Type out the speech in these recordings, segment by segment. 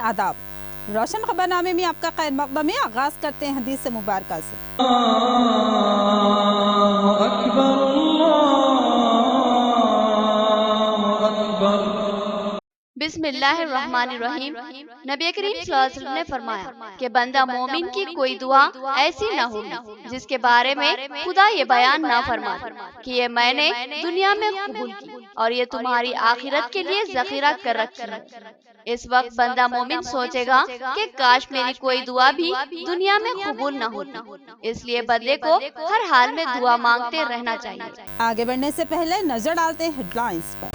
आदाब। रोशन खबरनामे में आपका खैर मक़दम है। आगाज करते हैं हदीस मुबारका से। बिस्मिल्लाहिर्रहमानिर्रहीम। नबी करीम सल्लल्लाहु अलैहि वसल्लम ने फरमाया कि बंदा मोमिन की कोई दुआ ऐसी न होगी जिसके बारे में खुदा ये बयान ना फरमाए कि ये मैंने दुनिया में कबूल की और ये तुम्हारी आखिरत के लिए ज़ख़ीरा कर रखी है। इस वक्त बंदा मोमिन सोचेगा कि काश मेरी कोई दुआ भी दुनिया में कबूल न होती। इसलिए बंदे को हर हाल में दुआ मांगते रहना चाहिए। आगे बढ़ने से पहले नजर डालते हैं हेडलाइंस पर।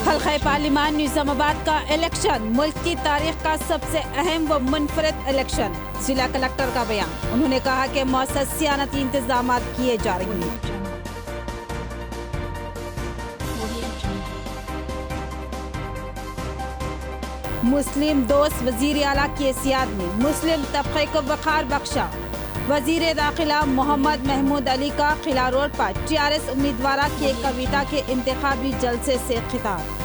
हल्क़े पार्लिमान निज़ामाबाद का इलेक्शन मुल्क की तारीख का सबसे अहम व मुनफरद इलेक्शन। जिला कलेक्टर का बयान। उन्होंने कहा कि मौसर सियानती इंतजाम किए जा रहे हैं। मुस्लिम दोस्त वजीर आला की सियासत में मुस्लिम तबके को वक़ार बख्शा। वजीर दाखिला मोहम्मद महमूद अली का किला रोड पर TRS उम्मीदवार की कविता के इंतखाबी जलसे से खिताब।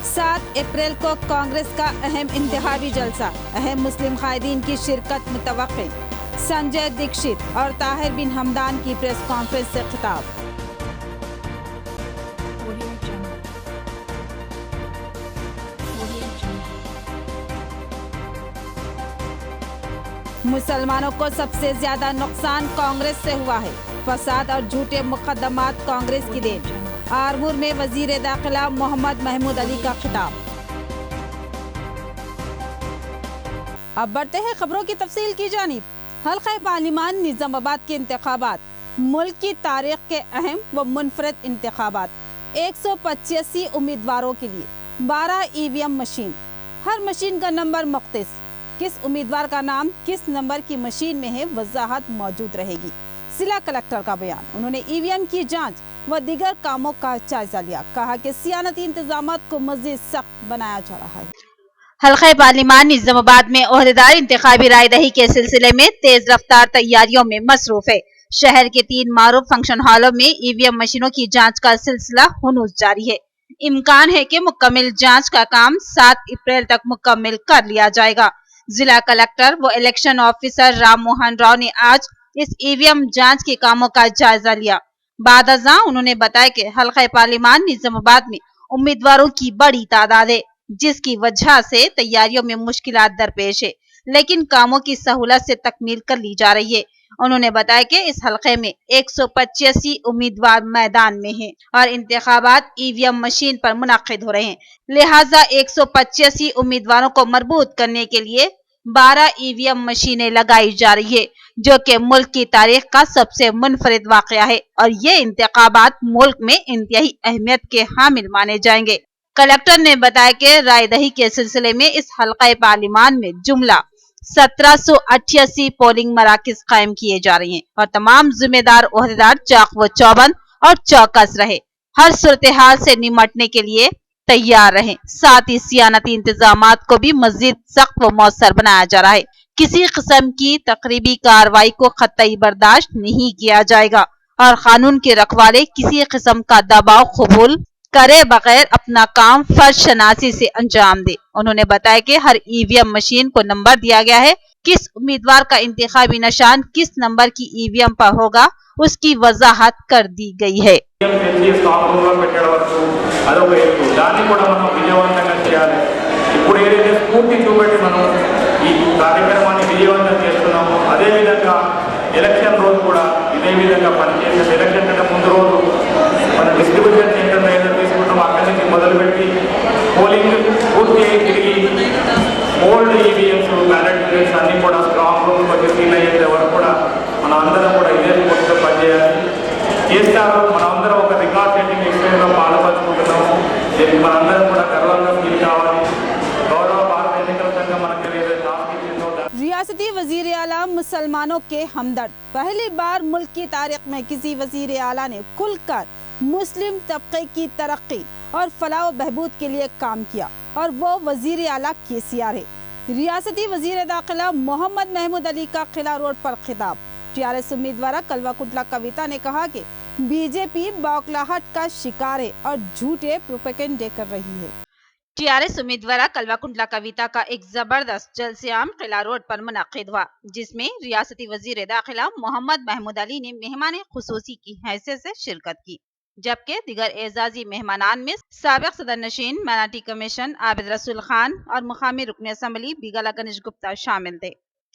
7 अप्रैल को कांग्रेस का अहम इंतखाबी जलसा। अहम मुस्लिम कायदीन की शिरकत मुतवक्किल। संजय दीक्षित और ताहिर बिन हमदान की प्रेस कॉन्फ्रेंस से खिताब। मुसलमानों को सबसे ज्यादा नुकसान कांग्रेस से हुआ है। फसाद और झूठे मुकदमात कांग्रेस की देन। आरमूर में वजीर दाखिला मोहम्मद महमूद अली का खिताब। अब बढ़ते हैं खबरों की तफसील की जानिब। हल्क़े पार्लिमान निज़ामाबाद के इंतखाबात मुल्क की तारीख के अहम व मुनफरद इंतखाबात। 185 उम्मीदवारों के लिए 12 EVM मशीन। हर मशीन का नंबर मुख्तलिफ। किस उम्मीदवार का नाम किस नंबर की मशीन में है, वजाहत मौजूद रहेगी। जिला कलेक्टर का बयान। उन्होंने EVM की जांच व दीगर कामों का जायजा लिया। कहा कि सियानती इंतजामात को मज़ीद सख्त बनाया जा रहा है। हल्क़े पार्लिमान निज़ामाबाद में ओहदेदार इंतखाबी रायदही के सिलसिले में तेज रफ्तार तैयारियों में मसरूफ है। शहर के 3 मारूफ फंक्शन हॉलों में EVM मशीनों की जांच का सिलसिला हुनूस जारी है। इम्कान है कि मुकम्मल जांच का काम 7 अप्रैल तक मुकम्मल कर लिया जाएगा। जिला कलेक्टर व इलेक्शन ऑफिसर राम मोहन राव ने आज इस EVM जांच के कामों का जायजा लिया। बाद अज़ां उन्होंने बताया कि हल्क़े पार्लिमान निज़ामाबाद में उम्मीदवारों की बड़ी तादाद है, जिसकी वजह से तैयारियों में मुश्किलात दरपेश है, लेकिन कामों की सहूलत से तकमील कर ली जा रही है। उन्होंने बताया कि इस हल्के में 185 उम्मीदवार मैदान में हैं और इंतखाबात EVM मशीन पर मुनक्किद हो रहे हैं। लिहाजा 185 उम्मीदवारों को मरबूत करने के लिए 12 EVM मशीनें लगाई जा रही है, जो कि मुल्क की तारीख का सबसे मुनफरिद वाक़या है और ये इंतखाबात मुल्क में इंतहाई अहमियत के हामिल माने जाएंगे। कलेक्टर ने बताया कि रायदही के सिलसिले में इस हल्क़े पार्लिमान में जुमला 1788 पोलिंग मराकज कायम किए जा रहे हैं और तमाम जिम्मेदार ओहदेदार चाक व चौबंद और चौकस रहे, हर सूरत हाल से निमटने के लिए तैयार रहे। साथ ही सियानती इंतजामात को भी मजीद सख्त व मौसर बनाया जा रहा है। किसी किस्म की तकरीबी कार्रवाई को कतई बर्दाश्त नहीं किया जाएगा और कानून के रखवाले किसी किस्म का दबाव कबूल करे बगैर अपना काम फर्ज शनासी से अंजाम दे। उन्होंने बताया कि हर EVM मशीन को नंबर दिया गया है। किस उम्मीदवार का इंतखाबी निशान किस नंबर की EVM पर होगा, उसकी वजाहत कर दी गई है। ఎలక్షన్ రోజు కూడా ఇదే విధంగా పనిచేసే ఎలక్షన్ కంటే ముందు రోజు మన డిస్ట్రిబ్యూషన్ సెంటర్ ఏదో తీసుకుంటాం అక్కడి నుంచి మొదలుపెట్టి పోలింగ్ పూర్తి తిరిగి ఓల్డ్ EVMs బ్యాలెట్ యూనిట్స్ అన్ని కూడా స్ట్రాంగ్ రూమ్ వచ్చి ఫీల్ అయ్యేంత వరకు కూడా మనం అందరం కూడా ఇదే స్ఫూర్తితో పనిచేయాలి. చేస్తారు మనమందరం ఒక రికార్డ్ సెట్టింగ్ ఎక్స్పీరియన్స్లో పాల్పంచుకుంటున్నాము. దీనికి మనందరం కూడా గర్వంగా ఫీల్ కావాలి. గౌరవ భారత ఎన్నికల సంఘం మనకి ఏదైతే టాస్క్ ఇచ్చిందో रियासती वजीर आला मुसलमानों के हमदर्द। पहली बार मुल्क की तारीख में किसी वजीर आला ने खुलकर मुस्लिम तबके की तरक्की और फलाह व बहबूद के लिए काम किया और वो वजीर आला KCR है। रियासती वजीर दाखिला मोहम्मद महमूद अली का किला रोड पर खिताब। टीआरएस उम्मीदवार कलवाकुंटला कविता ने कहा कि बीजेपी बौखलाहट का शिकार है और झूठे प्रोपेगेंडे कर रही है। टीआरएस उम्मीदवार कलवाकुंटला कविता का एक जबरदस्त जलसेआम किला रोड पर मुनक्किद हुआ, जिसमें रियासती वजीर दाखिला मोहम्मद महमूद अली ने मेहमान खुसूसी की हैसियत से शिरकत की, जबकि दिगर एजाजी मेहमानान में साबिक सदर नशीन मराठी कमीशन आबिद रसूल खान और मुकामी रुकन असम्बली बिगला गणेश गुप्ता शामिल थे।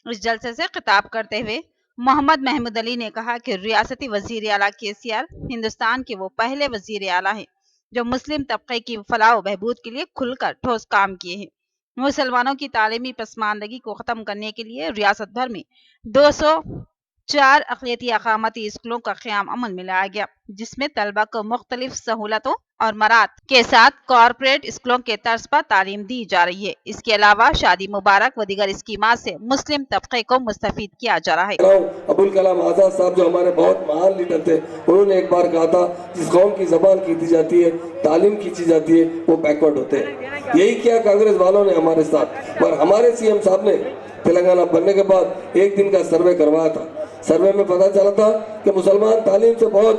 इस जलसे से खिताब करते हुए मोहम्मद महमूद अली ने कहा कि रियासती वजीर आला केसीआर हिंदुस्तान के वो पहले वजीर आला हैं जो मुस्लिम तबके की फलाह व बहबूद के लिए खुलकर ठोस काम किए हैं। मुसलमानों की तालीमी पसमानदगी को खत्म करने के लिए रियासत भर में 204 अक़लियती अक़ामती स्कूलों का क़याम अमल में लाया गया, जिसमें तलबा को मुख्तलिफ सहूलतों और मरात के साथ कॉरपोरेट स्कूलों के तर्ज पर तालीम दी जा रही है। इसके अलावा शादी मुबारक व दीगर स्कीमात से मुस्लिम तबके को मुस्तफीद किया जा रहा है। अबुल कलाम आज़ाद साहब जो हमारे बहुत महान लीडर थे, उन्होंने एक बार कहा था जिस कौम की जबान खींची जाती है, तालीम खींची जाती है, वो बैकवर्ड होते हैं। यही किया कांग्रेस वालों ने हमारे साथ। और हमारे सीएम साहब ने तेलंगाना बनने के बाद एक दिन का सर्वे करवाया था। सर्वे में पता चला था कि मुसलमान तालीम से बहुत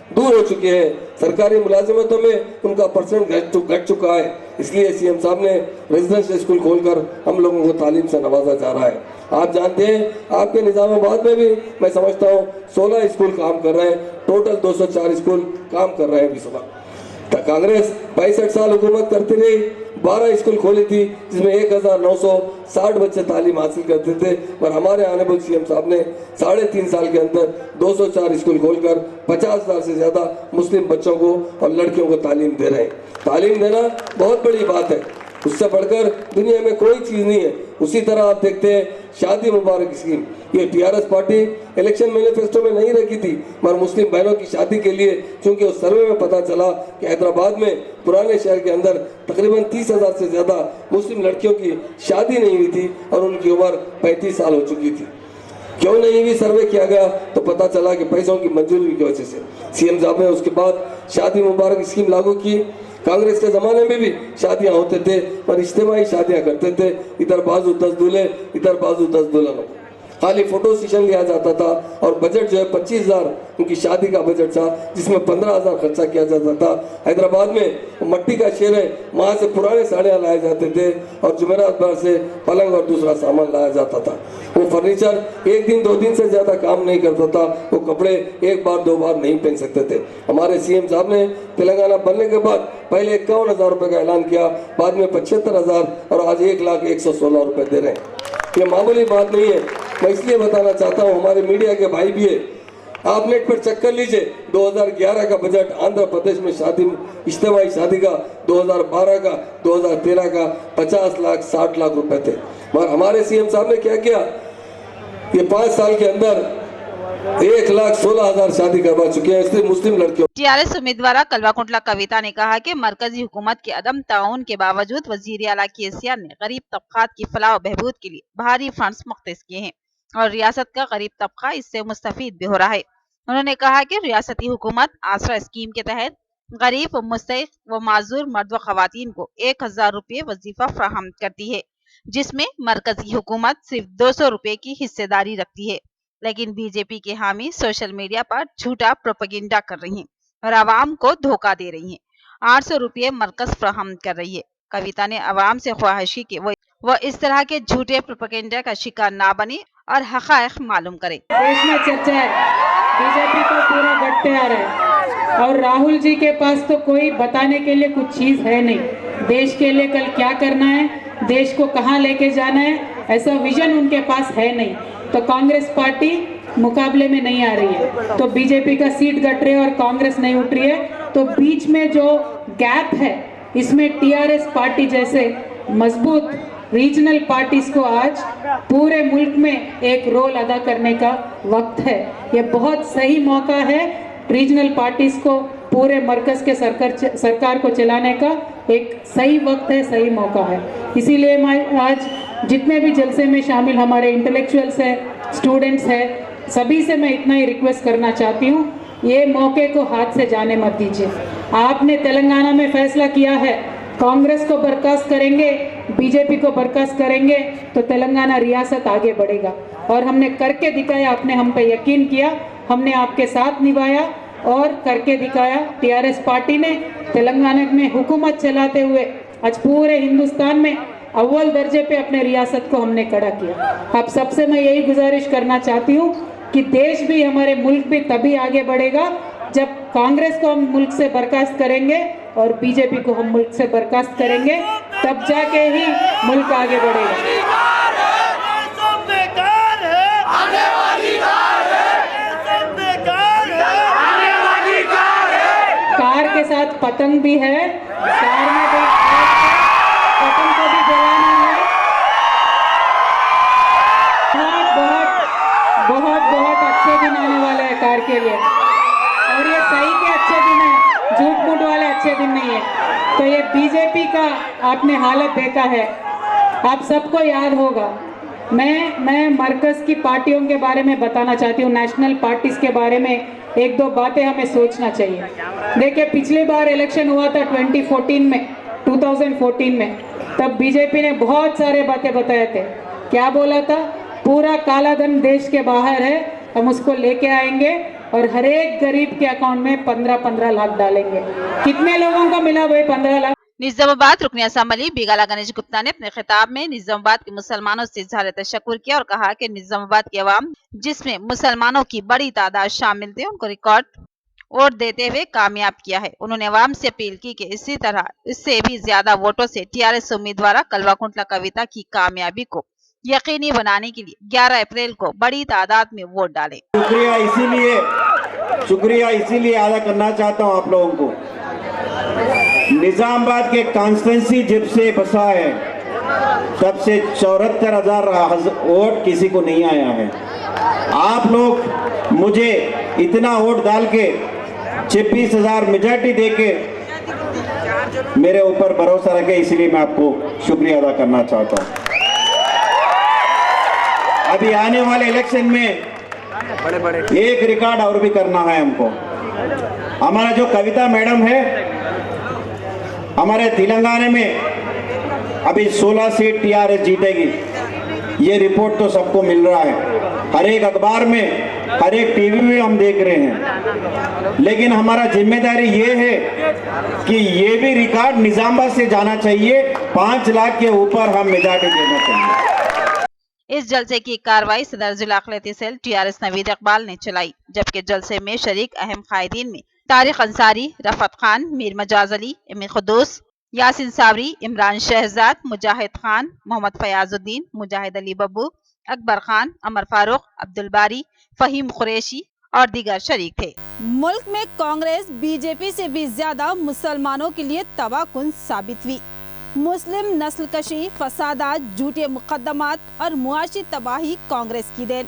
दूर हो चुके हैं, सरकारी मुलाजिमतों में उनका परसेंट घट चुका है। इसलिए सीएम साहब ने रेजिडेंशियल स्कूल खोलकर हम लोगों को तालीम से नवाजा जा रहा है। आप जानते हैं आपके निजामाबाद में भी मैं समझता हूँ 16 स्कूल काम कर रहे हैं, टोटल 204 स्कूल काम कर रहे हैं। इस वक्त कांग्रेस 65 साल हुकूमत करती रही, 12 स्कूल खोली थी जिसमें 1960 बच्चे तालीम हासिल करते थे। और हमारे आनेबल सीएम साहब ने 3.5 साल के अंदर 204 स्कूल खोलकर 50,000 से ज्यादा मुस्लिम बच्चों को और लड़कियों को तालीम दे रहे हैं। तालीम देना बहुत बड़ी बात है, उससे बढ़कर दुनिया में कोई चीज नहीं है। उसी तरह आप देखते हैं शादी मुबारक स्कीम, ये टीआरएस पार्टी इलेक्शन मैनिफेस्टो में नहीं रखी थी, मगर मुस्लिम बहनों की शादी के लिए, क्योंकि उस सर्वे में पता चला कि हैदराबाद में पुराने शहर के अंदर तकरीबन 30,000 से ज्यादा मुस्लिम लड़कियों की शादी नहीं हुई थी और उनकी उम्र 35 साल हो चुकी थी। क्यों नहीं हुई? सर्वे किया गया तो पता चला कि पैसों की मंजूरी की वजह से। सीएम साहब ने उसके बाद शादी मुबारक स्कीम लागू की। कांग्रेस के जमाने में भी शादियां होते थे और इज्तिमाई शादियां करते थे, इधर बाजू 10 दूल्हे, इधर बाजू 10 दुल्हनों, खाली फोटो सेशन लिया जाता था। और बजट जो है 25,000 उनकी शादी का बजट था, जिसमें 15,000 खर्चा किया जाता था। हैदराबाद में मट्टी का शहर है, वहाँ से पुराने साड़ियाँ लाए जाते थे और जुमेरात भर से पलंग और दूसरा सामान लाया जाता था। वो फर्नीचर 1 दिन 2 दिन से ज्यादा काम नहीं करता था, वो कपड़े 1 बार 2 बार नहीं पहन सकते थे। हमारे सीएम साहब ने तेलंगाना बनने के बाद पहले 51,000 रुपए का ऐलान किया, बाद में 75,000 और आज 1,116 रुपए दे रहे हैं। ये मामूली बात नहीं है। मैं इसलिए बताना चाहता हूँ, हमारे मीडिया के भाई भी है, आप नेट पर चेक कर लीजिए। 2011 का बजट आंध्र प्रदेश में शादी इज्तिमाई शादी का, 2012 का, 2013 का 50 लाख 60 लाख रुपए थे। मगर हमारे सीएम साहब ने क्या किया, ये 5 साल के अंदर 1,16,000 शादी करवा चुके हैं, इसलिए मुस्लिम लड़कियों। टीआरएस उम्मीदवार कलवाकुंटला कविता ने कहा कि मरकजी हुकूमत के अदम ताउन के बावजूद वजीर आला केसीआर ने गरीब तबकात की फलाह बहबूद के लिए भारी फंड्स मुख्तस किए हैं और रियासत का गरीब तबका इससे मुस्तफीद भी हो रहा है। उन्होंने कहा कि रियासती हुकूमत आसरा स्कीम के तहत गरीब मुस्तहिक व माजूर मर्द व खवातीन को 1,000 रुपये वजीफा फराहम करती है, जिसमें मरकजी हुकूमत सिर्फ 200 रुपये की हिस्सेदारी रखती है। लेकिन बीजेपी के हामी सोशल मीडिया पर झूठा प्रोपेगेंडा कर रही हैं और आवाम को धोखा दे रही हैं। 800 रुपये मरकज फराहम कर रही है। कविता ने आवाम से ख्वाहिश की वो इस तरह के झूठे प्रोपेगेंडा का शिकार ना बने और हक़ाइक़ मालूम करे। देश में चर्चा है, बीजेपी को पूरा गठ तैयार है और राहुल जी के पास तो कोई बताने के लिए कुछ चीज है नहीं। देश के लिए कल क्या करना है, देश को कहाँ लेके जाना है, ऐसा विजन उनके पास है नहीं। तो कांग्रेस पार्टी मुकाबले में नहीं आ रही है, तो बीजेपी का सीट घट रही है और कांग्रेस नहीं उठ रही है। तो बीच में जो गैप है, इसमें टीआरएस पार्टी जैसे मजबूत रीजनल पार्टीज को आज पूरे मुल्क में एक रोल अदा करने का वक्त है। ये बहुत सही मौका है रीजनल पार्टीज को पूरे मरकज के सरकार को चलाने का एक सही वक्त है, सही मौका है। इसीलिए मैं आज जितने भी जलसे में शामिल हमारे इंटेलेक्चुअल्स हैं, स्टूडेंट्स हैं, सभी से मैं इतना ही रिक्वेस्ट करना चाहती हूँ, ये मौके को हाथ से जाने मत दीजिए। आपने तेलंगाना में फैसला किया है, कांग्रेस को बर्खास्त करेंगे बीजेपी को बर्खास्त करेंगे तो तेलंगाना रियासत आगे बढ़ेगा। और हमने करके दिखाया, आपने हम पे यकीन किया, हमने आपके साथ निभाया और करके दिखाया। टीआरएस पार्टी ने तेलंगाना में हुकूमत चलाते हुए आज पूरे हिंदुस्तान में अव्वल दर्जे पे अपने रियासत को हमने खड़ा किया। आप सबसे मैं यही गुजारिश करना चाहती हूँ कि देश भी, हमारे मुल्क भी तभी आगे बढ़ेगा जब कांग्रेस को हम मुल्क से बर्खास्त करेंगे और बीजेपी को हम मुल्क से बर्खास्त करेंगे, तब जाके ही मुल्क आगे बढ़ेगा। कार के साथ पतंग भी है, कार में भी पतंग को भी जलाना है। बहुत अच्छे दिन आने वाले हैं कार के लिए, और ये सही के अच्छे दिन है, झूठ मूठ वाले अच्छे दिन नहीं है। तो ये बीजेपी का आपने हालत देखा है, आप सबको याद होगा। मैं मरकज की पार्टियों के बारे में बताना चाहती हूँ, नेशनल पार्टीज के बारे में एक दो बातें हमें सोचना चाहिए। देखिए, पिछली बार इलेक्शन हुआ था 2014 में, तब बीजेपी ने बहुत सारे बातें बताए थे। क्या बोला था? पूरा काला धन देश के बाहर है, हम उसको लेके आएंगे और हर एक गरीब के अकाउंट में 15-15 लाख डालेंगे। कितने लोगों को मिला भाई 15 लाख? निजामाबाद रुकनी असम्बली बिगाला गणेश गुप्ता ने अपने खिताब में निजामाबाद के मुसलमानों से इजहार तशक्कुर किया और कहा कि निजामाबाद के अवाम, जिसमें मुसलमानों की बड़ी तादाद शामिल थे, उनको रिकॉर्ड वोट देते हुए कामयाब किया है। उन्होंने अवाम से अपील की कि इसी तरह इससे भी ज्यादा वोटों से टीआरएस उम्मीदवार कलवा कुंटला कविता की कामयाबी को यकीनी बनाने के लिए 11 अप्रैल को बड़ी तादाद में वोट डालें। शुक्रिया इसीलिए अदा करना चाहता हूँ आप लोगों को। निजामाबाद के कॉन्स्टिट्यूंसी जब से बसा है तब से 74,000 वोट किसी को नहीं आया है। आप लोग मुझे इतना वोट डाल के 26,000 मेजॉरिटी दे के मेरे ऊपर भरोसा रखे, इसलिए मैं आपको शुक्रिया अदा करना चाहता हूँ। अभी आने वाले इलेक्शन में एक रिकॉर्ड और भी करना है हमको। हमारा जो कविता मैडम है, हमारे तेलंगाना में अभी 16 सीट टीआरएस जीतेगी, ये रिपोर्ट तो सबको मिल रहा है, हर एक अखबार में, हर एक टीवी में हम देख रहे हैं। लेकिन हमारा जिम्मेदारी ये है कि ये भी रिकॉर्ड निजामाबाद से जाना चाहिए, 5 लाख के ऊपर हम मेजॉरिटी देना चाहिए। इस जलसे की कार्रवाई सदर जिला अखिलती सेल टीआरएस नवीद इकबाल ने चलाई, जबकि जलसे में शरीक अहम कायदीन में तारिक अंसारी, रफत खान, मीर मजाज अली, इमी खुदूस, यासिन सावरी, इमरान शहजाद, मुजाहिद खान, मोहम्मद फयाजुद्दीन, मुजाहिद अली बब्बू, अकबर खान, अमर फारूक, अब्दुल बारी, फहीम कुरैशी और दीगर शरीक थे। मुल्क में कांग्रेस बीजेपी से भी ज्यादा मुसलमानों के लिए तबाहकुन साबित हुई। मुस्लिम नस्ल कशी, फसादात, झूठे मुकदमात और मुआशी तबाही कांग्रेस की देन।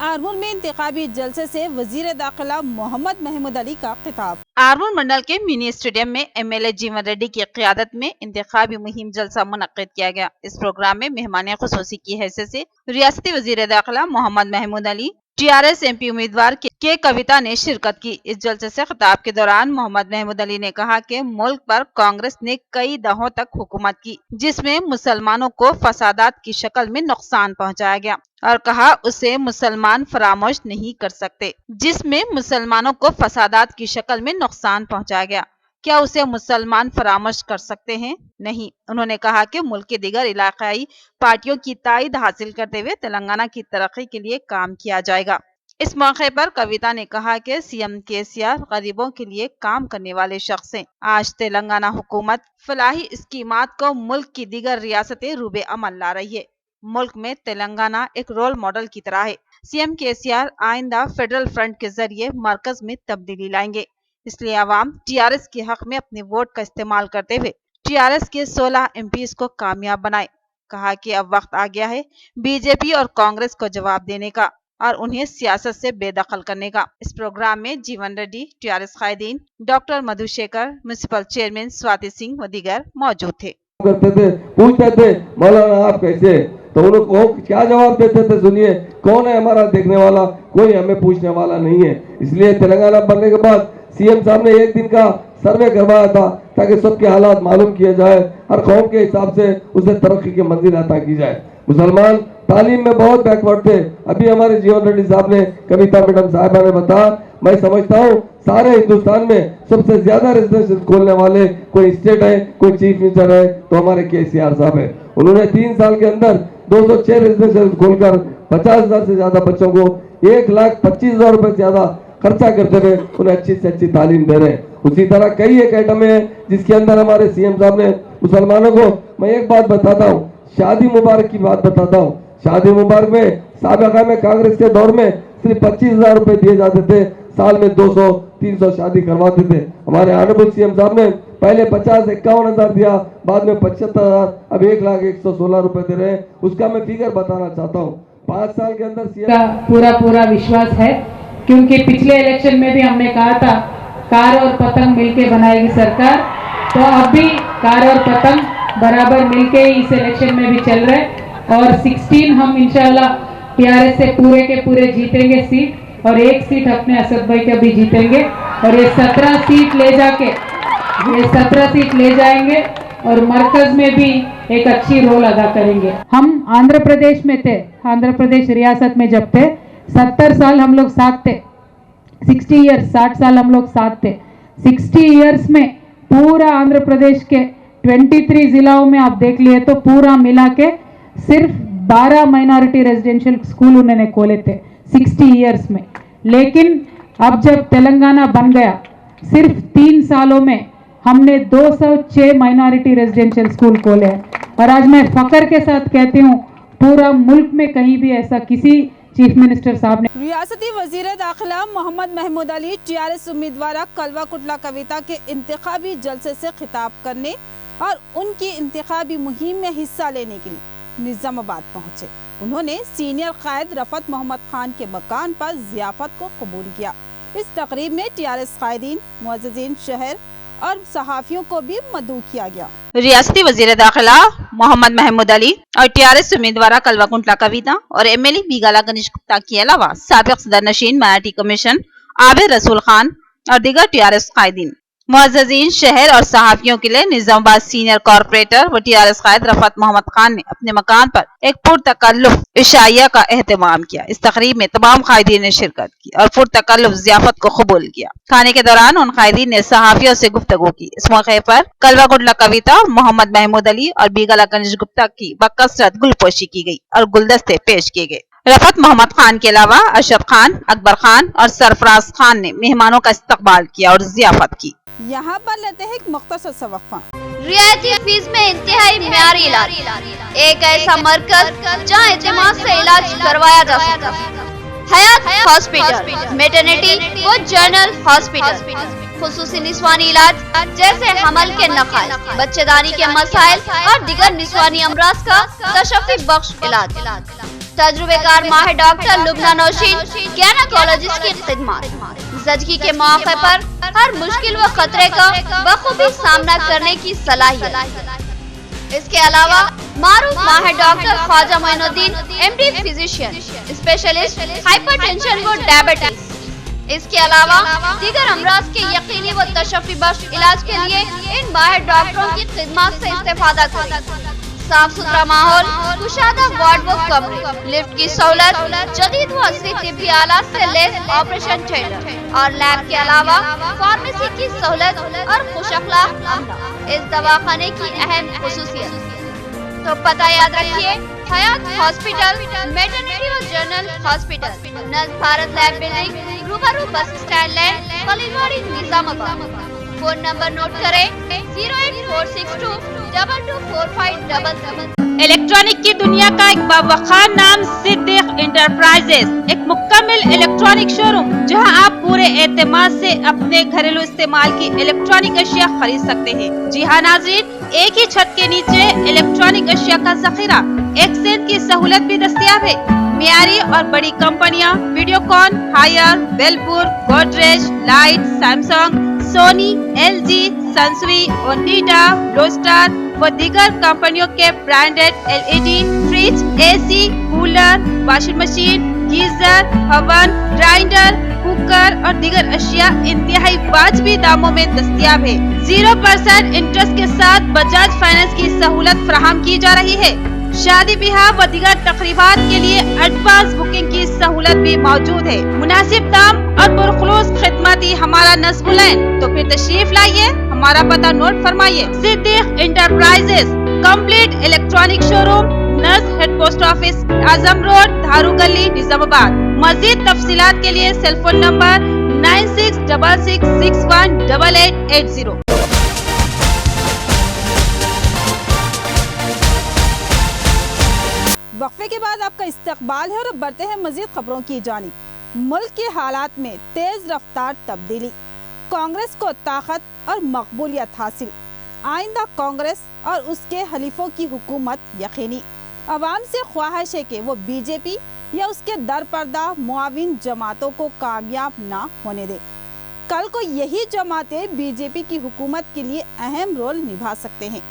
आरमूर में इंतखाबी जलसे से वजीर दाखिला मोहम्मद महमूद अली का खिताब। आरमूर मंडल के मिनी स्टेडियम में एमएलए जीवन रेड्डी की क़ियादत में इंतखाबी मुहिम जलसा मुनक्किद किया गया। इस प्रोग्राम में मेहमान खुसूसी की हैसियत से रियासती वजीर दाखिला मोहम्मद महमूद अली, टीआरएस एमपी उम्मीदवार के कविता ने शिरकत की। इस जलसे से खिताब के दौरान मोहम्मद महमूद अली ने कहा कि मुल्क पर कांग्रेस ने कई दहाकों तक हुकूमत की, जिसमें मुसलमानों को फसादात की शक्ल में नुकसान पहुंचाया गया, और कहा उसे मुसलमान फरामोश नहीं कर सकते। जिसमें मुसलमानों को फसादात की शक्ल में नुकसान पहुंचाया गया, क्या उसे मुसलमान फरामोश कर सकते हैं? नहीं। उन्होंने कहा कि मुल्क के दीगर इलाकाई पार्टियों की ताईद हासिल करते हुए तेलंगाना की तरक्की के लिए काम किया जाएगा। इस मौके पर कविता ने कहा कि सीएम केसीआर गरीबों के लिए काम करने वाले शख्स हैं। आज तेलंगाना हुकूमत फलाही स्कीमात को मुल्क की दीगर रियासतें रूबे अमल ला रही है। मुल्क में तेलंगाना एक रोल मॉडल की तरह है। सीएम केसीआर आइंदा फेडरल फ्रंट के जरिए मरकज में तब्दीली लाएंगे, इसलिए आवाम टीआरएस के हक में अपने वोट का इस्तेमाल करते हुए टीआरएस के 16 एमपीज को कामयाब बनाए। कहा कि अब वक्त आ गया है बीजेपी और कांग्रेस को जवाब देने का और उन्हें सियासत से बेदखल करने का। इस प्रोग्राम में जीवन रेड्डी, टीआरएस कायदीन, doctor Madhushekhar, municipal chairman Swati Singh व दीगर मौजूद थे। करते थे, पूछते थे मौलाना आप कैसे, तो उन लोग को क्या जवाब देते थे? सुनिए, कौन है हमारा देखने वाला? कोई हमें पूछने वाला नहीं है। इसलिए तेलंगाना बनने के बाद सीएम साहब ने एक दिन का सर्वे करवाया था ताकि सबके हालात मालूम किए जाए, हर कौम के हिसाब से उसे तरक्की की मंजिल अता की जाए। मुसलमान तालीम में बहुत बैकवर्ड थे। अभी हमारे जीवन रेड्डी साहब ने, कविता मैडम साहिबा ने बताया, मैं समझता हूँ सारे हिंदुस्तान में सबसे ज्यादा रेजिडेंशियल खोलने वाले कोई स्टेट है, कोई चीफ मिनिस्टर है तो हमारे केसीआर साहब है। उन्होंने 3 साल के अंदर 206 रेजिडेंशियल खोलकर 50,000 से ज्यादा बच्चों को 1,25,000 रुपए से ज्यादा खर्चा करते हुए उन्हें अच्छी से अच्छी तालीम दे रहे हैं। उसी तरह कई एकेडमी है जिसके अंदर हमारे सीएम साहब ने मुसलमानों को, मैं एक बात बताता हूँ, शादी मुबारक की बात बताता हूँ। शादी मुबारक में साबिका में कांग्रेस के दौर में सिर्फ 25,000 रुपए दिए जाते थे, साल में 200-300 शादी करवाते थे। हमारे ऑनरेबल सीएम साहब ने पहले 50-51,000 दिया, बाद में 75,000, अब 1,01,16 रुपए दे रहे हैं। उसका मैं फिगर बताना चाहता हूँ। 5 साल के अंदर सीएम का पूरा विश्वास है, क्योंकि पिछले इलेक्शन में भी हमने कहा था कार और पतंग मिलके बनाएगी सरकार, तो अब भी कार और पतंग बराबर मिलके इस इलेक्शन में भी चल रहे हैं। और 16 हम इंशाल्लाह टीआरएस से पूरे के पूरे जीतेंगे सीट, और 1 सीट अपने असद भाई का भी जीतेंगे, और ये 17 सीट ले जाएंगे और मरकज में भी एक अच्छी रोल अदा करेंगे। हम आंध्र प्रदेश में थे, आंध्र प्रदेश रियासत में जब थे 70 साल हम लोग साथ थे, 60 ईयर्स 60 साल हम लोग साथ थे। 60 ईयर्स में पूरा आंध्र प्रदेश के 23 जिलाओं में आप देख लिए तो पूरा मिला के सिर्फ 12 माइनॉरिटी रेजिडेंशियल स्कूल उन्होंने खोले थे 60 ईयर्स में। लेकिन अब जब तेलंगाना बन गया, सिर्फ 3 सालों में हमने 206 माइनॉरिटी रेजिडेंशियल स्कूल खोले हैं। और आज मैं फख्र के साथ कहती हूँ पूरा मुल्क में कहीं भी ऐसा किसी चीफ मिनिस्टर साहब ने। रियासती वजीर दाखिला मोहम्मद महमूद अली टीआरएस उम्मीदवार कलवा कुटला कविता के इंतखाबी जलसे से खिताब करने और उनकी इंतखाबी मुहिम में हिस्सा लेने के लिए निजामाबाद पहुंचे। उन्होंने सीनियर कायद रफत मोहम्मद खान के मकान पर जियाफत को कबूल किया। इस तकरीब में टीआरएस कायदीन, मुअज़्ज़िज़ीन शहर और सहाफियों को भी मदऊ किया गया। रियासती वजीर दाखिला मोहम्मद महमूद अली और टीआरएस उम्मीदवार कलवा कुटला कविता और एमएलए बीगाला गणेश गुप्ता के अलावा साबिक सदर नशीन मराठी कमीशन आबिद रसूल खान और दीगर टीआरएस कायदीन, मुअज़्ज़िज़ीन शहर और सहाफियों के लिए निजामाबाद सीनियर कॉर्पोरेटर व टीआरएस कायद रफत मोहम्मद खान ने अपने मकान पर एक पुरतकल्लुफ इशाइया का एहतमाम किया। इस तकरीब में तमाम कायदीन ने शिरकत की और पुरतकल्लुफ ज़ियाफत को कबूल किया। खाने के दौरान उन कायदीन ने सहाफियों से गुफ्तगू की। इस मौके पर कलवा कुटला कविता मोहम्मद महमूद अली और बीगाला गणेश गुप्ता की बकसरत गुलपोशी की गई और गुलदस्ते पेश किए गए। रफत मोहम्मद खान के अलावा अशरफ खान, अकबर खान और सरफराज खान ने मेहमानों का इस्तकबाल किया और ज़ियाफत की। यहाँ पर लेते हैं एक मुख्तसर सा वक्फा। रियायती फीस में इंतहाई मियारी इलाज, एक ऐसा मरकज जहाँ एतमाद से इलाज करवाया जा सकता है। हयात हॉस्पिटल, मैटरनिटी व जनरल हॉस्पिटल, खुसूसी निस्वानी इलाज जैसे हमल के नखाइस, बच्चेदानी के मसाइल और दिगर निस्वानी अमराज का तशफ़ी बख्श इलाज। तजुर्बेकार माहिर डॉक्टर लुबना नौशीन गैनकोलॉजिस्ट की खिदमत, ज़चगी के मौके पर हर मुश्किल व खतरे का बखूबी सामना करने की सलाहियत। इसके अलावा मारूफ माहिर doctor Khwaja Moinuddin MD physician, specialist hypertension व डायबिटीज। इसके अलावा दीगर अमराज के यकीनी व तशफ़ी बख्श इलाज के लिए इन माहिर डॉक्टरों की खिदमत से इस्तेफादा करें। साफ सुथरा माहौल, कुशादा वार्ड व कमरे, लिफ्ट की सहूलत, जदीद व असली तिब्बी आलात से लैस ऑपरेशन थिएटर और लैब के अलावा फार्मेसी की सहूलत और खुश अखलाक अमला इस दवाखाने की अहम खुसूसियत। तो पता याद रखिए, हयात हॉस्पिटल, मैटरनिटी और जनरल हॉस्पिटल, नज़ भारत लैब बिल्डिंग, रूबरू बस स्टैंड लैंड, Khaleelwadi, Nizamabad. Phone number note करें 08462 224577। इलेक्ट्रॉनिक की दुनिया का एक बावखार नाम सिद्दीक इंटरप्राइजेस, एक मुकम्मल इलेक्ट्रॉनिक शोरूम जहां आप पूरे एतमाद से अपने घरेलू इस्तेमाल की इलेक्ट्रॉनिक अशिया खरीद सकते हैं। जी हाँ नाज़रीन, एक ही छत के नीचे इलेक्ट्रॉनिक अशिया का जखीरा, एक्सचेंज की सहूलत भी दस्तयाब है। मियारी और बड़ी कंपनियां वीडियोकॉन, हायर, बेलपुर, गोदरेज, लाइट, Samsung, Sony, LG, Sansui, Onida, Blue Star व दीगर कंपनियों के branded LED, fridge, AC, cooler, washing machine, geyser, oven, grinder, cooker और दीगर अशिया इंतहाई वाजबी दामों में दस्तयाब है। 0% इंटरेस्ट के साथ बजाज फाइनेंस की सहूलत फराहम की जा रही है। शादी ब्याह व दीगर तकरीबात के लिए एडवांस बुकिंग की सहूलत भी मौजूद है। मुनासिब दाम और पुरखुलूस खिदमती हमारा नस्बुलैन। तो फिर तशरीफ लाइए, हमारा पता नोट फरमाइए। Siddique enterprises, complete electronic showroom, near head post office, Azam road, Dharu गली, निजामाबाद। मजीद तफसीलात के लिए सेल फोन नंबर 9666618880। वक्फे के बाद आपका इस्तकबाल है और अब बढ़ते हैं मजीद खबरों की जानिब। मुल्क के हालात में तेज रफ्तार तब्दीली, कांग्रेस को ताकत और मकबूलियत हासिल, आइंदा कांग्रेस और उसके हलीफों की हुकूमत यकीनी। अवाम से ख्वाहिश है कि वो बीजेपी या उसके दरपर्दा मुआविन जमातों को कामयाब ना होने दे। कल को यही जमातें बीजेपी की हुकूमत के लिए अहम रोल निभा सकते हैं।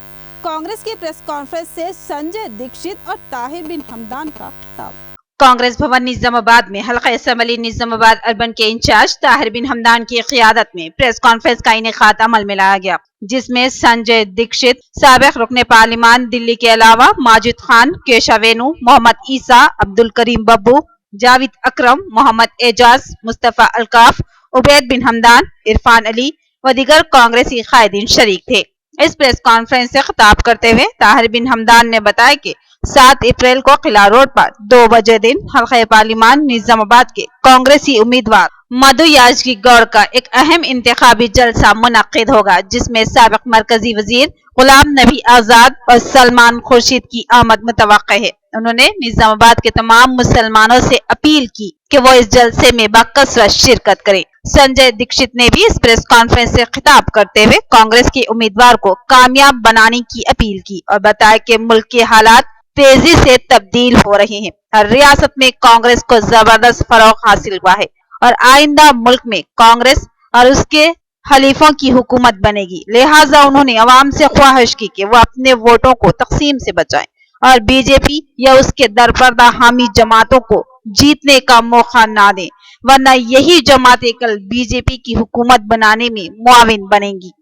कांग्रेस की प्रेस कॉन्फ्रेंस से संजय दीक्षित और ताहिर बिन हमदान का खिताब। कांग्रेस भवन निजामाबाद में हल्का असम्बली निजामाबाद अर्बन के इंचार्ज ताहिर बिन हमदान की क़ियादत में प्रेस कॉन्फ्रेंस का इनेकाद अमल में लाया गया, जिसमें संजय दीक्षित, साबिक रुकने पार्लिमान दिल्ली के अलावा माजिद खान, केशव वेणु, मोहम्मद ईसा, अब्दुल करीम बब्बू, जावेद अकरम, मोहम्मद एजाज, मुस्तफा अल्काफ, उबैद बिन हमदान, इरफान अली व दीगर कांग्रेसी कायदीन शरीक थे। इस प्रेस कॉन्फ्रेंस से खिताब करते हुए ताहिर बिन हमदान ने बताया कि 7 अप्रैल को किला रोड पर 2 बजे दिन हल्का पार्लिमान निजामाबाद के कांग्रेसी उम्मीदवार मधु याजकी गौड़ का एक अहम इंतखाबी जलसा मुनक्किद होगा, जिसमें साबिक मरकजी वजीर गुलाम नबी आजाद और सलमान खुर्शीद की आमद मुतवक्किह है। उन्होंने निजामाबाद के तमाम मुसलमानों से अपील की कि वो इस जलसे में बाकसरत शिरकत करें। संजय दीक्षित ने भी इस प्रेस कॉन्फ्रेंस से खिताब करते हुए कांग्रेस के उम्मीदवार को कामयाब बनाने की अपील की और बताया कि मुल्क के हालात तेजी से तब्दील हो रहे हैं। हर रियासत में कांग्रेस को जबरदस्त फरोग हासिल हुआ है और आइंदा मुल्क में कांग्रेस और उसके हलीफों की हुकूमत बनेगी। लिहाजा उन्होंने अवाम से ख्वाहिश की कि वो अपने वोटों को तकसीम से बचाएं और बीजेपी या उसके दरपर्दा हामी जमातों को जीतने का मौका ना दें, वरना यही जमातें कल बीजेपी की हुकूमत बनाने में मुआविन बनेंगी।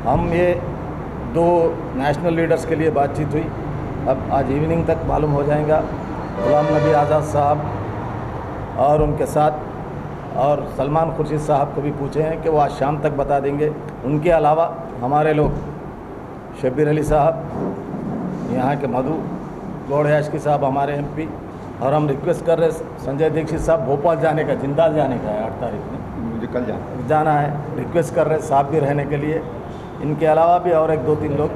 हम ये 2 नेशनल लीडर्स के लिए बातचीत हुई, अब आज इवनिंग तक मालूम हो जाएगा। गुलाम नबी आज़ाद साहब और उनके साथ और सलमान खुर्शीद साहब को भी पूछे हैं कि वो आज शाम तक बता देंगे। उनके अलावा हमारे लोग शब्बीर अली साहब, यहाँ के मधु गौड़ याजकी साहब हमारे MP, और हम रिक्वेस्ट कर रहे संजय दीक्षित साहब भोपाल जाने का, जिंदाल जाने का है 8 तारीख में, मुझे कल जाना है। रिक्वेस्ट कर रहे साहब भी रहने के लिए। इनके अलावा भी और 1-2-3 लोग,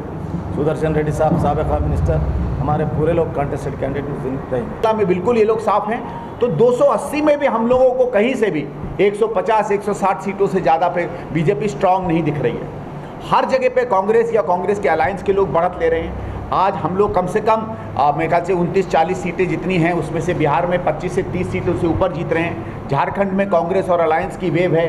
सुदर्शन रेड्डी साहब साबिक मिनिस्टर, हमारे पूरे लोग कंटेस्टेड कैंडिडेट रहेंगे। बिल्कुल ये लोग साफ हैं। तो 280 में भी हम लोगों को कहीं से भी 150-160 सीटों से ज़्यादा पे बीजेपी स्ट्रांग नहीं दिख रही है। हर जगह पे कांग्रेस या कांग्रेस के अलायंस के लोग बढ़त ले रहे हैं। आज हम लोग कम से कम मेरे ख्याल से 29-40 सीटें जितनी हैं, उसमें से बिहार में 25 से 30 सीटों से ऊपर जीत रहे हैं। झारखंड में कांग्रेस और अलायंस की वेव है।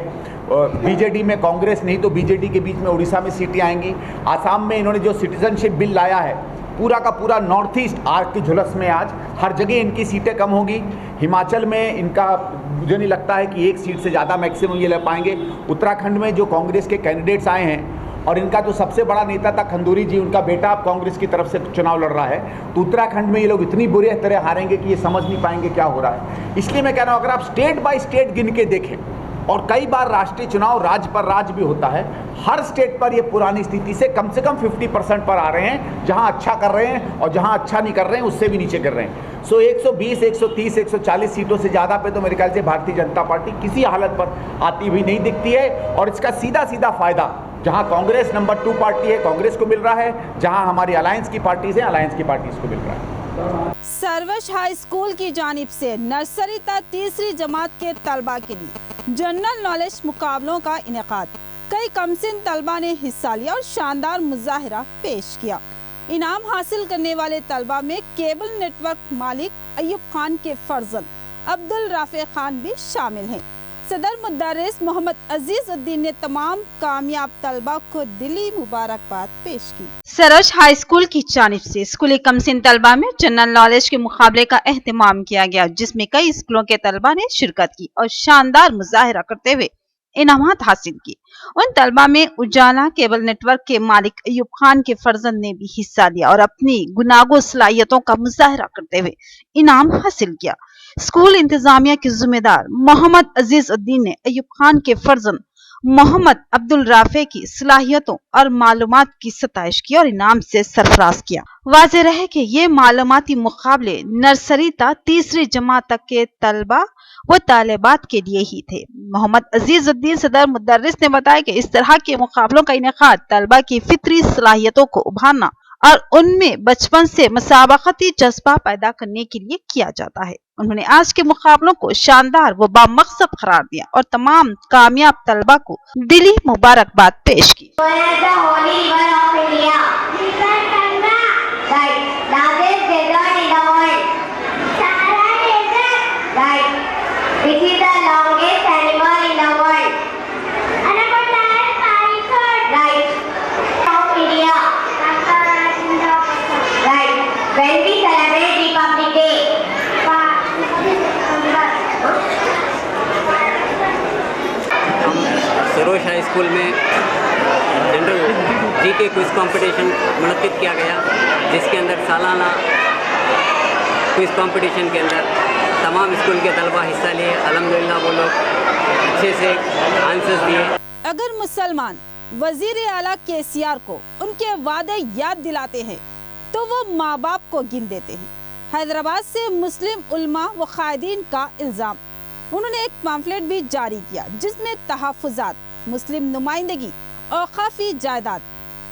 बीजेडी में कांग्रेस नहीं तो बीजेडी के बीच में उड़ीसा में सीटें आएंगी। आसाम में इन्होंने जो सिटीजनशिप बिल लाया है, पूरा का पूरा नॉर्थ ईस्ट आग की झुलस में आज हर जगह इनकी सीटें कम होगी। हिमाचल में इनका मुझे नहीं लगता है कि 1 सीट से ज़्यादा मैक्सिमम ये ले पाएंगे। उत्तराखंड में जो कांग्रेस के कैंडिडेट्स आए हैं और इनका जो सबसे बड़ा नेता था खंडूरी जी, उनका बेटा अब कांग्रेस की तरफ से चुनाव लड़ रहा है, तो उत्तराखंड में ये लोग इतनी बुरी तरह हारेंगे कि ये समझ नहीं पाएंगे क्या हो रहा है। इसलिए मैं कह रहा हूँ, अगर आप स्टेट बाय स्टेट गिन के देखें, और कई बार राष्ट्रीय चुनाव राज्य पर राज्य भी होता है, हर स्टेट पर ये पुरानी स्थिति से कम 50% पर आ रहे हैं। जहां अच्छा कर रहे हैं और जहां अच्छा नहीं कर रहे हैं उससे भी नीचे कर रहे हैं। 120, 130, 140 सीटों से ज़्यादा पे तो मेरे ख्याल से भारतीय जनता पार्टी किसी हालत पर आती हुई नहीं दिखती है। और इसका सीधा सीधा फायदा जहां कांग्रेस नंबर 2 पार्टी है, कांग्रेस को मिल रहा है, जहां हमारी अलायंस की पार्टीज है, अलायंस की पार्टीज को मिल रहा है। सर्वश हाई स्कूल की जानिब से नर्सरी तक 3री जमात के तलबा के लिए जनरल नॉलेज मुकाबलों का इनेकाद। कई कमसिन तलबा ने हिस्सा लिया और शानदार मुजाहिरा पेश किया। इनाम हासिल करने वाले तलबा में केबल नेटवर्क मालिक अयूब खान के फर्जंद अब्दुल राफे खान भी शामिल हैं। صدر مدرس محمد عزیز الدین نے تمام کامیاب طلبہ کو دلی مبارکباد پیش کی۔ سروش ہائی اسکول کی جانب سے اسکولی کمسن طلبہ میں جنرل نالج کے مقابلے کا اہتمام کیا گیا، جس میں کئی اسکولوں کے طلبہ نے شرکت کی اور شاندار مظاہرہ کرتے ہوئے انعامات حاصل کی۔ ان طلبہ میں اجالا کیبل نیٹ ورک کے مالک ایوب خان کے فرزند نے بھی حصہ لیا اور اپنی گناگو صلاحیتوں کا مظاہرہ کرتے ہوئے انعام حاصل کیا۔ اسکول انتظامیہ کے ذمہ دار محمد عزیز الدین نے ایوب خان کے فرزند محمد عبد الرافع کی صلاحیتوں اور معلومات کی ستائش کی اور انعام سے سرفراز کیا۔ واضح رہے کہ یہ معلوماتی مقابلے نرسری تا تیسری جماعت تک کے طلبہ و طالبات کے لیے ہی تھے۔ محمد عزیز الدین صدر مدرس نے بتایا کہ اس طرح کے مقابلوں کا انعقاد طلبہ کی فطری صلاحیتوں کو ابھارنا اور ان میں بچپن سے مسابقتی جذبہ پیدا کرنے کے لیے کیا جاتا ہے۔ انہوں نے آج کے مقابلوں کو شاندار و بامقصد قرار دیا اور تمام کامیاب طلبہ کو دلی مبارکباد پیش کی۔ سروش ہائی اسکول میں جنرل جی کے کوئز کمپٹیشن منعقد کیا گیا، جس کے اندر سالانہ کوئز کمپٹیشن کے اندر تمام اسکول کے طلبہ حصہ لیے۔ الحمدللہ وہ لوگ اچھے سے آنسرز دیے۔ اگر مسلمان وزیر اعلیٰ KCR کو ان کے وعدے یاد دلاتے ہیں تو وہ ماں باپ کو گن دیتے ہیں۔ حیدرآباد سے مسلم علماء و قائدین کا الزام۔ انہوں نے ایک پامفلیٹ بھی جاری کیا جس میں تحفظات، مسلم نمائندگی، اوقافی جائیداد،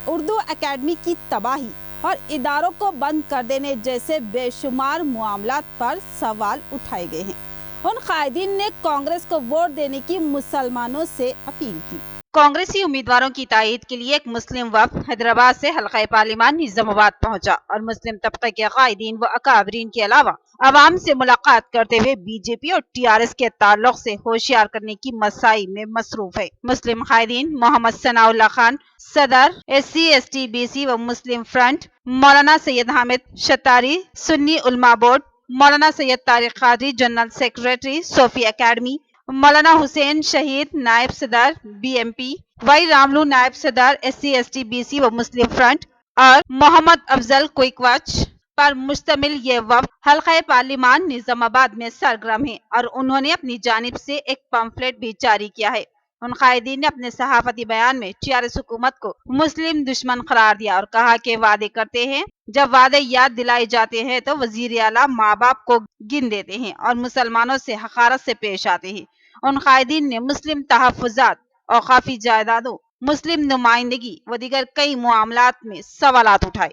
اردو اکیڈمی کی تباہی اور اداروں کو بند کر دینے جیسے بے شمار معاملات پر سوال اٹھائے گئے ہیں۔ ان قائدین نے کانگریس کو ووٹ دینے کی مسلمانوں سے اپیل کی۔ کانگریسی امیدواروں کی تائید کے لیے ایک مسلم وفد حیدرآباد سے حلقہ پارلیمان نظام آباد پہنچا اور مسلم طبقے کے قائدین و اکابرین کے علاوہ عوام سے ملاقات کرتے ہوئے BJP اور TRS کے تعلق سے ہوشیار کرنے کی مساعی میں مصروف ہے۔ مسلم قائدین محمد ثناء اللہ خان صدر SC ST BC و مسلم فرنٹ، مولانا سید حامد شتاری سنی علماء بورڈ، مولانا سید طارق قادری جنرل سیکریٹری صوفی اکیڈمی، مولانا حسین شہید نائب صدر BMP، وائی راملو نائب صدر SC ST BC و مسلم فرنٹ اور محمد افضل کوئک واچ پر مشتمل یہ وفد حلقہ پارلیمان نظام آباد میں سرگرم ہے اور انہوں نے اپنی جانب سے ایک پمفلیٹ بھی جاری کیا ہے۔ ان قائدین نے اپنے صحافتی بیان میں TRS حکومت کو مسلم دشمن قرار دیا اور کہا کہ وعدے کرتے ہیں، جب وعدے یاد دلائے جاتے ہیں تو وزیر اعلیٰ ماں باپ کو گن دیتے ہیں اور مسلمانوں سے حقارت سے پیش آتے ہیں۔ ان قائدین نے مسلم تحفظات، اوقافی جائیدادوں، مسلم نمائندگی و دیگر کئی معاملات میں سوالات اٹھائے۔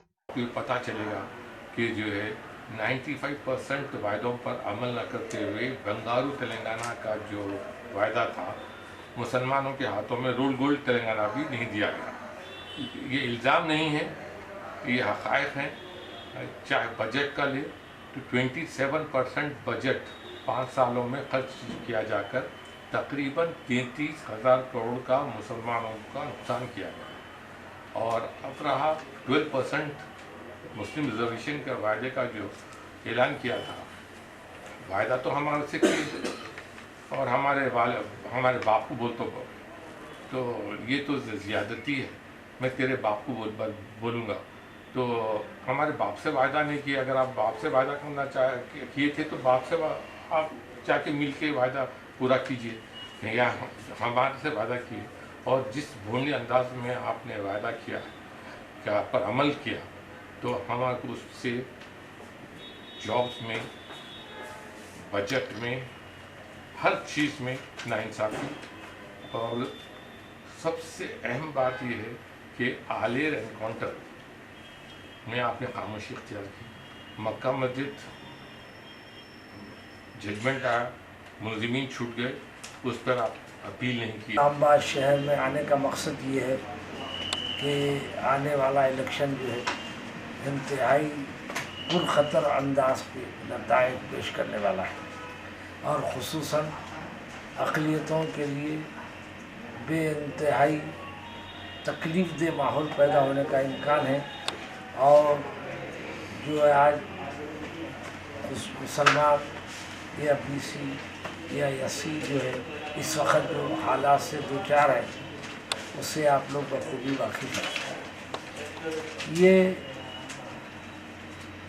پتہ چلے گا کہ جو ہے 95% وعدوں پر عمل نہ کرتے ہوئے بنگارو تلنگانہ کا جو وعدہ تھا مسلمانوں کے ہاتھوں میں رول گولڈ تلنگانہ بھی نہیں دیا گیا۔ یہ الزام نہیں ہے، یہ حقائق ہیں۔ چاہے بجٹ کا لے تو 27% بجٹ 5 سالوں میں خرچ کیا جا کر تقریباً 33,000 کروڑ کا مسلمانوں کا نقصان کیا گیا، اور اب رہا 12% مسلم ریزرویشن کا وعدے کا جو اعلان کیا تھا، وعدہ تو ہمارے سے کیے اور ہمارے باپ کو تو یہ تو زیادتی ہے، میں تیرے باپ کو بولوں گا، تو ہمارے باپ سے وعدہ نہیں کیا۔ اگر آپ باپ سے وعدہ کرنا کیے تھے تو باپ سے آپ جا کے مل کے وعدہ پورا کیجئے، یا ہمارے سے وعدہ کیے۔ اور جس بھونڈے انداز میں آپ نے وعدہ کیا کہ پر عمل کیا، تو ہمارے کو اس سے جابس میں، بجٹ میں، ہر چیز میں ناانصافی، اور سب سے اہم بات یہ ہے کہ آلیر انکاؤنٹر میں آپ نے خاموشی اختیار کی۔ مکہ مسجد ججمنٹ آیا، ملزمین چھوٹ گئے، اس پر آپ اپیل نہیں کی۔ اسلام آباد شہر میں آنے کا مقصد یہ ہے کہ آنے والا الیکشن جو ہے انتہائی پرخطر انداز کے نتائج پیش کرنے والا ہے، اور خصوصاً अक़लियतों के लिए बेइंतहाई तकलीफ़ दे माहौल पैदा होने का इम्कान है। और जो है आज मुसलमान या BC या SC जो है इस वक्त जो हालात से दो चार है उससे आप लोग बखूबी वाकिफ़ हैं। ये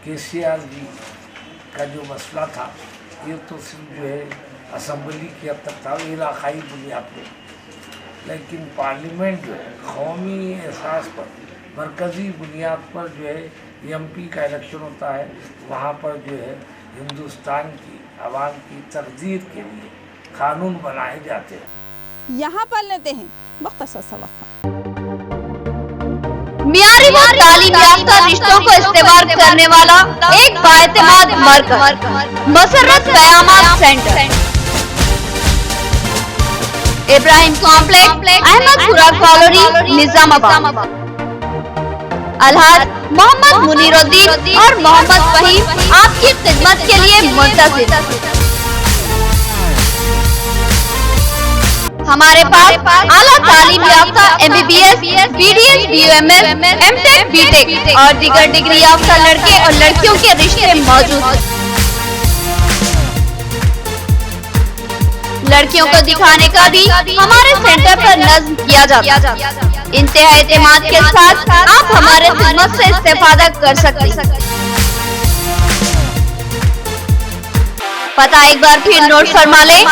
KCR जी का जो मसला था ये तो सिर्फ जो है असम्बली की हद तक था, इलाक़ाई बुनियाद पर, लेकिन पार्लियामेंट जो है कौमी एहसास पर मरकज़ी बुनियाद पर जो है MP का इलेक्शन होता है, वहाँ पर जो है हिंदुस्तान की आवाम की तकदीर के लिए कानून बनाए जाते हैं। यहाँ पर लेते हैं मुख्तसर सा वक्फा। मियारी व तालीम याफ्ता रिश्तों को इस्तेमाल करने वाला एक बाएतमाद मरकज़ मसर्रत क़यामत सेंटर, इब्राहिम कॉम्प्लेक्स, अहमद खुराक कॉलोनी, निजामाबाद। अलहाज मोहम्मद मुनीरुद्दीन और मोहम्मद फहीम आपकी खिदमत के लिए मुंतज़िर। हमारे पास आला तालीम याफ्ता MBBS, BDS, BUMS, MTech, BTech और दीगर डिग्री याफ्ता लड़के और लड़कियों के रिश्ते मौजूद हैं। लड़कियों को दिखाने का भी हमारे सेंटर पर नज़्म किया जाता है। इंतहा एतमाद के साथ आप हमारे खिदमत से इस्तेफादा कर सकते हैं। पता एक बार फिर नोट फरमा ले,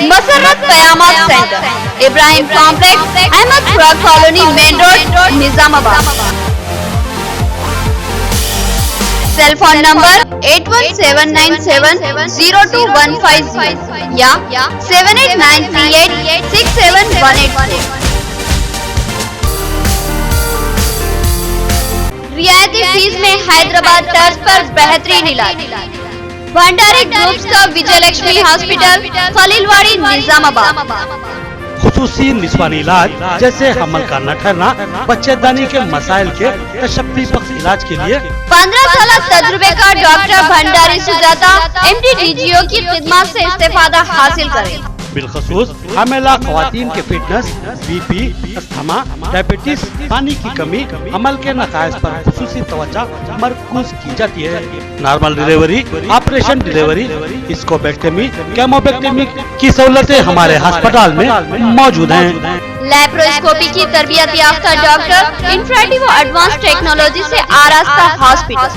मसर्रत क़यामत सेंटर, इब्राहिम कॉम्प्लेक्स, अहमद खुराक colony, main road, Nizamabad. Cell phone number 8179702150 या 7893867188। रियायती फीस में हैदराबाद तर्ज पर बेहतरीन इलाज। भंडारी ग्रुप्स का विजय लक्ष्मी हॉस्पिटल, खलीलवाड़ी, निजामाबाद। खुसूसी निस्वानी इलाज जैसे हमल का न ठहरना, बच्चेदानी के मसाइल के तशफ़्फ़ी बख्श इलाज के लिए 15 साल तजुर्बे का doctor Bhandari Sujata MD DGO की खिदमत से इस्तेफादा हासिल करें। बिलखसूस हामिला ख़वातीन के फिटनेस, BP, अस्थमा, डायबिटीज, पानी की कमी, अमल के नकायस पर खुसूसी तवज्जो मरकूज की जाती है। नॉर्मल डिलीवरी, ऑपरेशन डिलीवरी, स्कोपेक्टमी, केमोपेक्टमी की सहूलतें हमारे अस्पताल में मौजूद हैं। लैप्रोस्कोपी की तरबियत याफ्ता डॉक्टर, इंफ्रारेड व एडवांस टेक्नोलॉजी से आरास्ता हॉस्पिटल।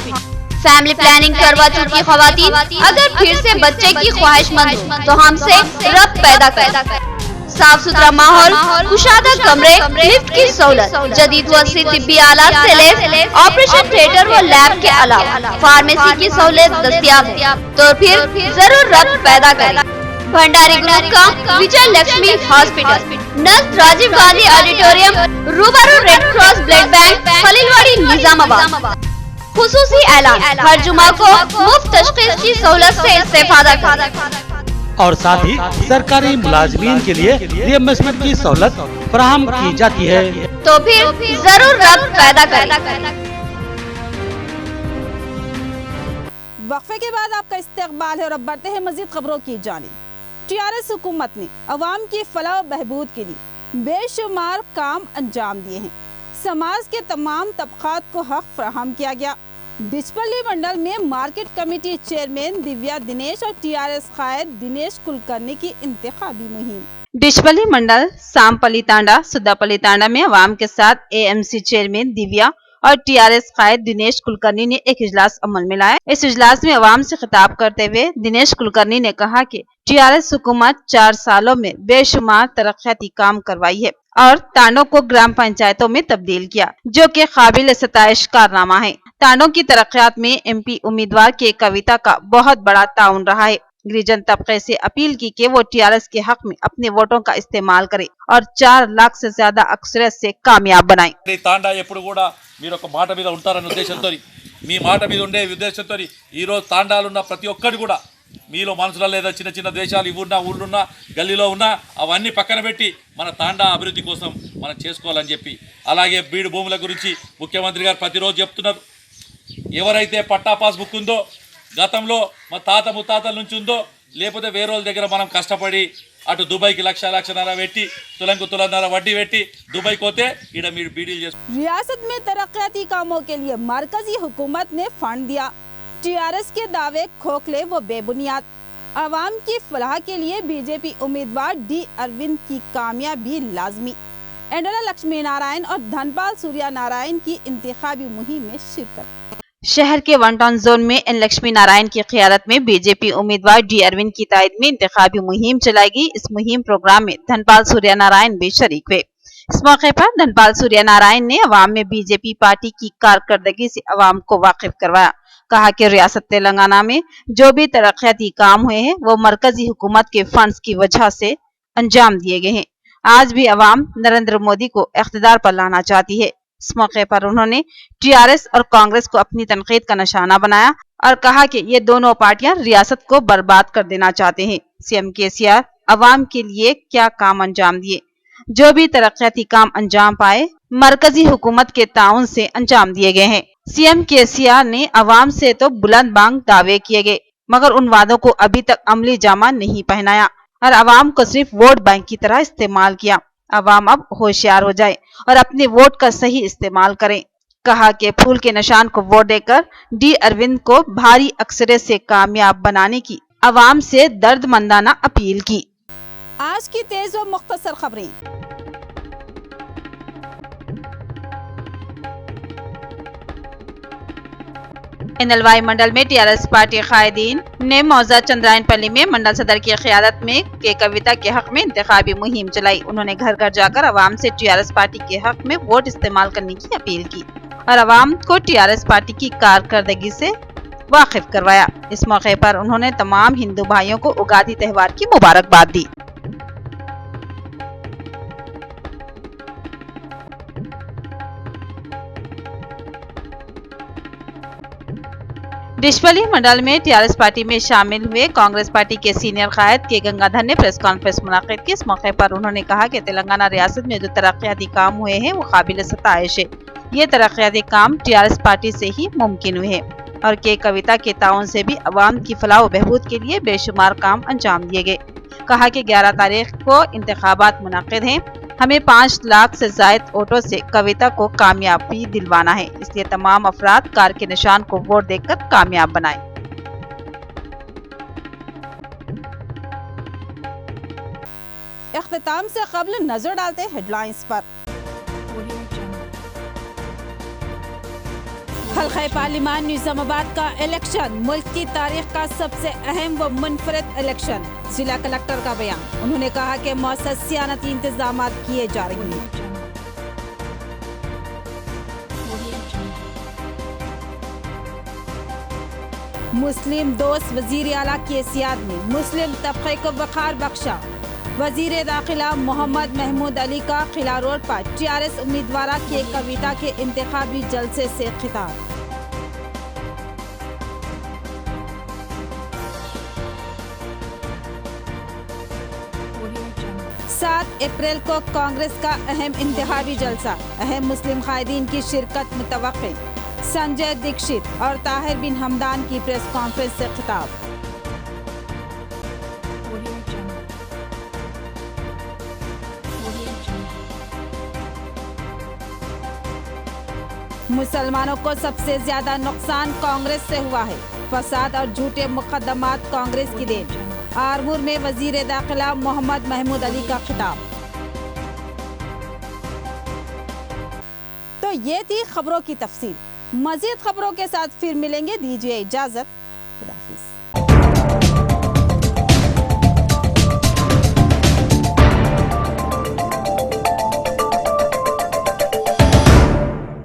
फैमिली प्लानिंग करवा चुकी खवातीन अगर फिर से बच्चे की ख्वाहिशमंद हो तो हमसे रब्त पैदा करें। साफ सुथरा माहौल, कुशादा कमरे, लिफ्ट की सहूलत, जदीद व तिब्बी आलात से लैस, ऑपरेशन थिएटर व लैब के अलावा फार्मेसी की सहूलत दस्तयाब है, तो फिर जरूर रब्त पैदा करें। भंडारी ग्रुप का विजय लक्ष्मी हॉस्पिटल, नज़दीक राजीव गांधी ऑडिटोरियम, रूबरू Red Cross blood bank, Khaleelwadi, Nizamabad. खुसूसी ऐलान, हर जुमा को मुफ्त तशखीस की सहूलत से इस्तेफादा करें और साथ ही सरकारी मुलाजमीन के लिए रिएम्बर्समेंट की सहूलत फराहम की जाती है, तो फिर जरूर रब्त पैदा करें। वक्फे के बाद आपका इस्तकबाल है और अब बढ़ते हैं मजीद खबरों की जानिब। TRS हुकूमत ने अवाम की फलाह व बहबूद के लिए बेशुमार काम अंजाम दिए हैं। समाज के तमाम तबकात को हक फराहम किया गया। डिचपल्ली मंडल में market committee chairman Divya Dinesh और TRS कायद दिनेश कुलकर्णी की इंतखाबी मुहिम। डिचपल्ली मंडल सांपली तांडा, सुदापल्ली तांडा में अवाम के साथ AMC चेयरमैन दिव्या और TRS कायद दिनेश कुलकर्णी ने एक इजलास अमल में लाया। इस इजलास में अवाम से खिताब करते हुए दिनेश कुलकर्णी ने कहा कि TRS हुकूमत 4 सालों में बेशुमार तरक्याती काम करवाई है और तांडों को ग्राम पंचायतों में तब्दील किया, जो कि काबिल सताइश कारनामा है। तांडों की तरक्यात में MP उम्मीदवार के कविता का बहुत बड़ा ताउन रहा है। गिरिजन तबके से अपील की कि वो TRS के हक में अपने वोटों का इस्तेमाल करें और 4 लाख से ज्यादा अक्सरियत से कामयाब बनाएं। तांडा ఎప్పుడు కూడా మీరు ఒక మాట మీద ఉంటారన్న ఉద్దేశంతో మీ మాట మీద ఉండే ఉద్దేశంతో ఈ రోజు తాండాలు ఉన్న ప్రతి ఒక్కటి కూడా మీలో మనసులో లేదా చిన్న చిన్న దేశాలు ఇవున్నా ఊళ్ళున్నా గల్లీలో ఉన్నా అవన్నీ పక్కన పెట్టి మన తాండా అభివృద్ధి కోసం మనం చేసుకోవాలని చెప్పి, అలాగే బీడు భూముల గురించి ముఖ్యమంత్రి గారు ప్రతిరోజు చెప్తున్నారు. ఎవరైతే పట్టా పాస్ బుక్ ఉందో, గతంలో మా తాత ముత్తాతల నుంచి ఉందో, లేకపోతే వేరే వాళ్ళ దగ్గర మనం కష్టపడి అటు దుబాయ్కి లక్షన్నర పెట్టి తులంకు తులన్నర వడ్డీ పెట్టి దుబాయ్కి పోతే ఇక్కడ మీరు బీడీలు చేస్తారు. रियासत में तरक्याती कामों के लिए मरकजी हुकूमत ने फंड दिया. टीआरएस के दावे खोखले व बेबुनियाद. आवाम की फलाह के लिए बीजेपी उम्मीदवार डी अरविंद की कामयाबी लाजमी. एंडोला लक्ष्मी नारायण और धनपाल सूर्या नारायण की इंतखाबी मुहिम में शिरकत. शहर के वन टाउन जोन में एन लक्ष्मी नारायण की क़ियादत में बीजेपी उम्मीदवार डी अरविंद की तायद में इंतखाबी मुहिम चलाई गई. इस मुहिम प्रोग्राम में धनपाल सूर्या नारायण भी शरीक हुए. इस मौके पर धनपाल सूर्या नारायण ने अवाम में बीजेपी पार्टी की कारकर्दगी से अवाम को वाकिफ करवाया. कहा कि रियासत तेलंगाना में जो भी तरक्याती काम हुए हैं वो मरकजी हुकूमत के फंड्स की वजह से अंजाम दिए गए हैं. आज भी अवाम नरेंद्र मोदी को इख्तिदार पर लाना चाहती है. इस मौके पर उन्होंने टीआरएस और कांग्रेस को अपनी तनकीद का निशाना बनाया और कहा कि ये दोनों पार्टियां रियासत को बर्बाद कर देना चाहते हैं. सीएम केसीआर अवाम के लिए क्या काम अंजाम दिए, जो भी तरक्याती काम अंजाम पाए मरकजी हुकूमत के ताउन से अंजाम दिए गए हैं. सीएम केसीआर ने अवाम से तो बुलंद बांग दावे किए गए मगर उन वादों को अभी तक अमली जामा नहीं पहनाया और अवाम को सिर्फ वोट बैंक की तरह इस्तेमाल किया. अवाम अब होशियार हो जाए और अपने वोट का सही इस्तेमाल करें. कहा कि फूल के निशान को वोट देकर डी अरविंद को भारी अक्सरियत से कामयाब बनाने की अवाम से दर्दमंदाना अपील की. आज की तेज व मुख्तसर खबरें. एनएलवाई मंडल में टीआरएस पार्टी कायदीन ने मौजा चंद्रायनपल्ली में मंडल सदर की क़ियादत में के कविता के हक में इंतखाबी मुहिम चलाई. उन्होंने घर घर जाकर अवाम से टीआरएस पार्टी के हक में वोट इस्तेमाल करने की अपील की और अवाम को टीआरएस पार्टी की कारकर्दगी से वाकिफ करवाया. इस मौके पर उन्होंने तमाम हिंदू भाइयों को उगादी त्योहार की मुबारकबाद दी. डिशपल्ली मंडल में टीआरएस पार्टी में शामिल हुए कांग्रेस पार्टी के सीनियर कायद के गंगाधर ने प्रेस कॉन्फ्रेंस मुनाकिद की. इस मौके पर उन्होंने कहा कि तेलंगाना रियासत में जो तरक्याती काम हुए हैं वो काबिल सताइश है. ये तरक्याती काम टीआरएस पार्टी से ही मुमकिन हुए हैं और के कविता के ताउन से भी अवाम की फलाह व बहबूद के लिए बेशुमार काम अंजाम दिए गए. कहा कि 11 तारीख को इंतखाबात मुनाकिद हैं. हमें 5 लाख से जायद वोटों से कविता को कामयाबी दिलवाना है, इसलिए तमाम अफराद कार के निशान को वोट देकर कामयाब बनाएं. इख्तिताम से कबल नजर डालते हेडलाइंस पर. हल्का पार्लिमान निजामाबाद का इलेक्शन मुल्क की तारीख का सबसे अहम व मुनफरद इलेक्शन. जिला कलेक्टर का बयान. उन्होंने कहा कि मौसर सियानती इंतजाम किए जा रहे हैं. मुस्लिम दोस्त वजीर आला केसीआर ने मुस्लिम तबके को वक़ार बख्शा. वजीर दाखिला मोहम्मद महमूद अली का किला रोड पर टीआरएस उम्मीदवार के कविता के इंतखाबी जलसे से खिताब. 7 अप्रैल को कांग्रेस का अहम इंतखाबी जलसा. अहम मुस्लिम कायदीन की शिरकत मुतवक्के. संजय दीक्षित और ताहिर बिन हमदान की प्रेस कॉन्फ्रेंस से खिताब. मुसलमानों को सबसे ज्यादा नुकसान कांग्रेस से हुआ है. फसाद और झूठे मुकदमात कांग्रेस की देन. आरमूर में वजीर दाखिला मोहम्मद महमूद अली का खिताब. तो ये थी खबरों की तफसील. मजीद खबरों के साथ फिर मिलेंगे. दीजिए इजाजत. खुदा हाफिज.